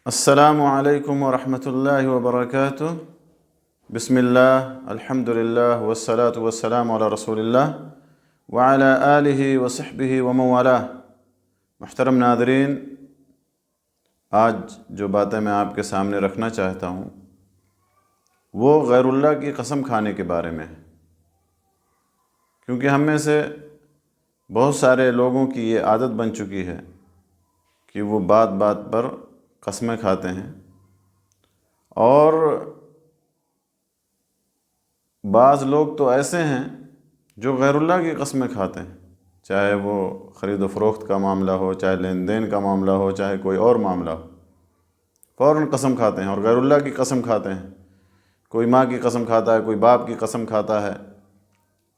السلام علیکم ورحمۃ اللہ وبرکاتہ۔ بسم اللہ، الحمد للہ والصلاة والسلام علی رسول اللہ وعلی آلہ وصحبہ ومن والاه۔ محترم ناظرین، آج جو باتیں میں آپ کے سامنے رکھنا چاہتا ہوں وہ غیر اللہ کی قسم کھانے کے بارے میں ہے، کیونکہ ہم میں سے بہت سارے لوگوں کی یہ عادت بن چکی ہے کہ وہ بات بات پر قسمیں کھاتے ہیں، اور بعض لوگ تو ایسے ہیں جو غیر اللہ کی قسمیں کھاتے ہیں، چاہے وہ خرید و فروخت کا معاملہ ہو، چاہے لین دین کا معاملہ ہو، چاہے کوئی اور معاملہ ہو، فوراً قسم کھاتے ہیں اور غیر اللہ کی قسم کھاتے ہیں۔ کوئی ماں کی قسم کھاتا ہے، کوئی باپ کی قسم کھاتا ہے،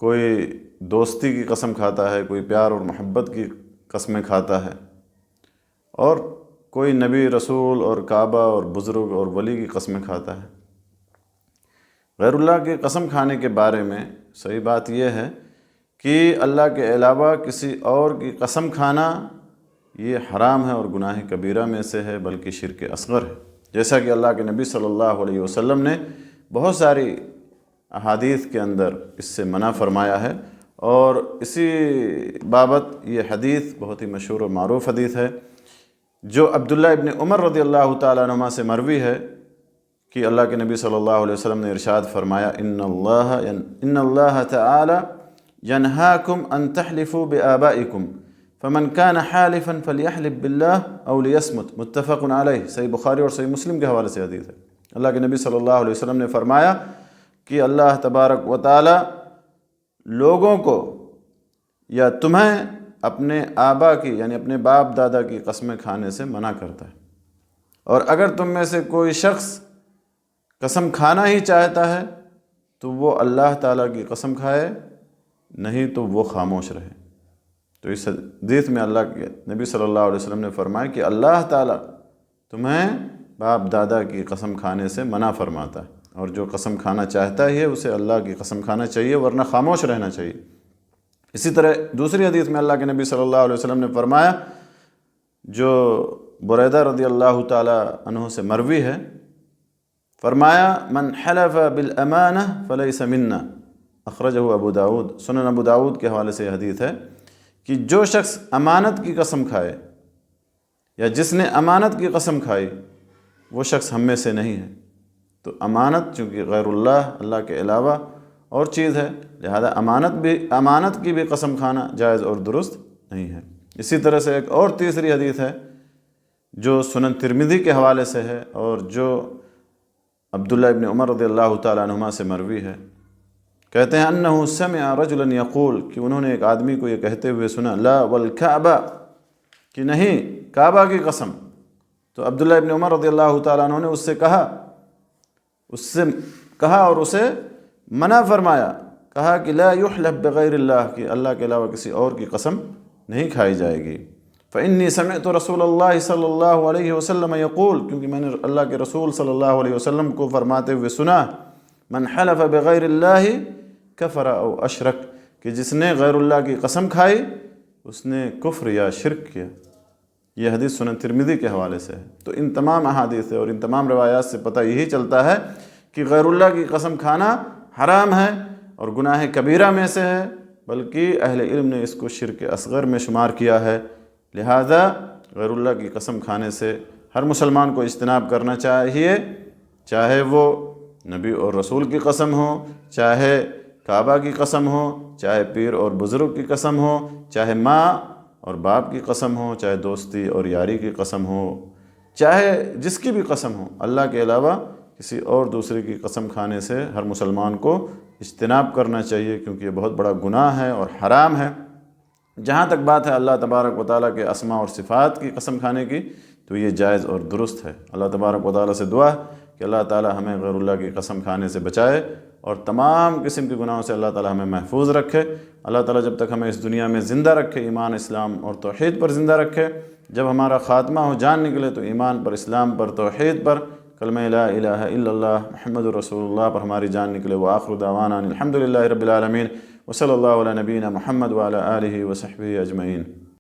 کوئی دوستی کی قسم کھاتا ہے، کوئی پیار اور محبت کی قسمیں کھاتا ہے، اور کوئی نبی، رسول اور کعبہ اور بزرگ اور ولی کی قسمیں کھاتا ہے۔ غیر اللہ کی قسم کھانے کے بارے میں صحیح بات یہ ہے کہ اللہ کے علاوہ کسی اور کی قسم کھانا یہ حرام ہے اور گناہ کبیرہ میں سے ہے، بلکہ شرک اصغر ہے، جیسا کہ اللہ کے نبی صلی اللہ علیہ وسلم نے بہت ساری احادیث کے اندر اس سے منع فرمایا ہے۔ اور اسی بابت یہ حدیث بہت ہی مشہور و معروف حدیث ہے جو عبداللہ ابن عمر رضی اللہ تعالیٰ عنہما سے مروی ہے کہ اللہ کے نبی صلی اللہ علیہ وسلم نے ارشاد فرمایا، ان اللہ تعالی ینہاکم ان تحلفوا بآبائکم فمن کان حالفا فلیحلف باللہ او لیصمت، متفق علیہ۔ صحیح بخاری اور صحیح مسلم کے حوالے سے حدیث ہے۔ اللہ کے نبی صلی اللہ علیہ وسلم نے فرمایا کہ اللہ تبارک و تعالی لوگوں کو یا تمہیں اپنے آبا کی یعنی اپنے باپ دادا کی قسمیں کھانے سے منع کرتا ہے، اور اگر تم میں سے کوئی شخص قسم کھانا ہی چاہتا ہے تو وہ اللہ تعالیٰ کی قسم کھائے، نہیں تو وہ خاموش رہے۔ تو اس حدیث میں اللہ کے نبی صلی اللہ علیہ وسلم نے فرمایا کہ اللہ تعالیٰ تمہیں باپ دادا کی قسم کھانے سے منع فرماتا ہے، اور جو قسم کھانا چاہتا ہی ہے اسے اللہ کی قسم کھانا چاہیے، ورنہ خاموش رہنا چاہیے۔ اسی طرح دوسری حدیث میں اللہ کے نبی صلی اللہ علیہ وسلم نے فرمایا، جو بریدہ رضی اللہ تعالی عنہ سے مروی ہے، فرمایا من حلف بالامانہ فلیس منا، اخرجہ ابو داود، سنن ابو داود کے حوالے سے یہ حدیث ہے کہ جو شخص امانت کی قسم کھائے یا جس نے امانت کی قسم کھائی وہ شخص ہم میں سے نہیں ہے۔ تو امانت چونکہ غیر اللہ کے علاوہ اور چیز ہے، لہذا امانت کی بھی قسم کھانا جائز اور درست نہیں ہے۔ اسی طرح سے ایک اور تیسری حدیث ہے جو سنن ترمذی کے حوالے سے ہے اور جو عبداللہ ابن عمر رضی اللہ تعالیٰ عنہما سے مروی ہے، کہتے ہیں انہ سمع رجلا یقول، کہ انہوں نے ایک آدمی کو یہ کہتے ہوئے سنا، لا والکعبہ، کہ نہیں کعبہ کی قسم۔ تو عبداللہ ابن عمر رضی اللہ تعالیٰ عنہ نے اس سے کہا اور اسے منع فرمایا، کہا کہ لا یحلف بغیر اللہ، کہ اللہ کے علاوہ کسی اور کی قسم نہیں کھائی جائے گی۔ فإنی سمعت رسول اللہ صلی اللہ علیہ وسلم یقول، کیونکہ میں نے اللہ کے رسول صلی اللہ علیہ وسلم کو فرماتے ہوئے سنا، من حلف بغیر اللہ کفر او اشرک، کہ جس نے غیر اللہ کی قسم کھائی اس نے کفر یا شرک کیا۔ یہ حدیث سنن ترمذی کے حوالے سے ہے۔ تو ان تمام احادیث اور ان تمام روایات سے پتہ یہی چلتا ہے کہ غیر اللہ کی قسم کھانا حرام ہے اور گناہ کبیرہ میں سے ہے، بلکہ اہل علم نے اس کو شرک اصغر میں شمار کیا ہے۔ لہذا غیر اللہ کی قسم کھانے سے ہر مسلمان کو اجتناب کرنا چاہیے، چاہے وہ نبی اور رسول کی قسم ہو، چاہے کعبہ کی قسم ہو، چاہے پیر اور بزرگ کی قسم ہو، چاہے ماں اور باپ کی قسم ہو، چاہے دوستی اور یاری کی قسم ہو، چاہے جس کی بھی قسم ہو، اللہ کے علاوہ کسی اور دوسرے کی قسم کھانے سے ہر مسلمان کو اجتناب کرنا چاہیے، کیونکہ یہ بہت بڑا گناہ ہے اور حرام ہے۔ جہاں تک بات ہے اللہ تبارک و تعالیٰ کے اسماء اور صفات کی قسم کھانے کی، تو یہ جائز اور درست ہے۔ اللہ تبارک و تعالیٰ سے دعا ہے کہ اللہ تعالیٰ ہمیں غیر اللہ کی قسم کھانے سے بچائے اور تمام قسم کے گناہوں سے اللہ تعالیٰ ہمیں محفوظ رکھے۔ اللہ تعالیٰ جب تک ہمیں اس دنیا میں زندہ رکھے، ایمان، اسلام اور توحید پر زندہ رکھے، جب ہمارا خاتمہ ہو، جان نکلے، تو ایمان پر، اسلام پر، توحید پر، کلمہ لا الہ الا اللہ محمد رسول اللہ پر ہماری جان نکلے۔ وآخر دعوانا الحمد للہ رب العالمین، وصلی اللہ علی نبینا محمد وعلی آلہ وصحبہ اجمعین۔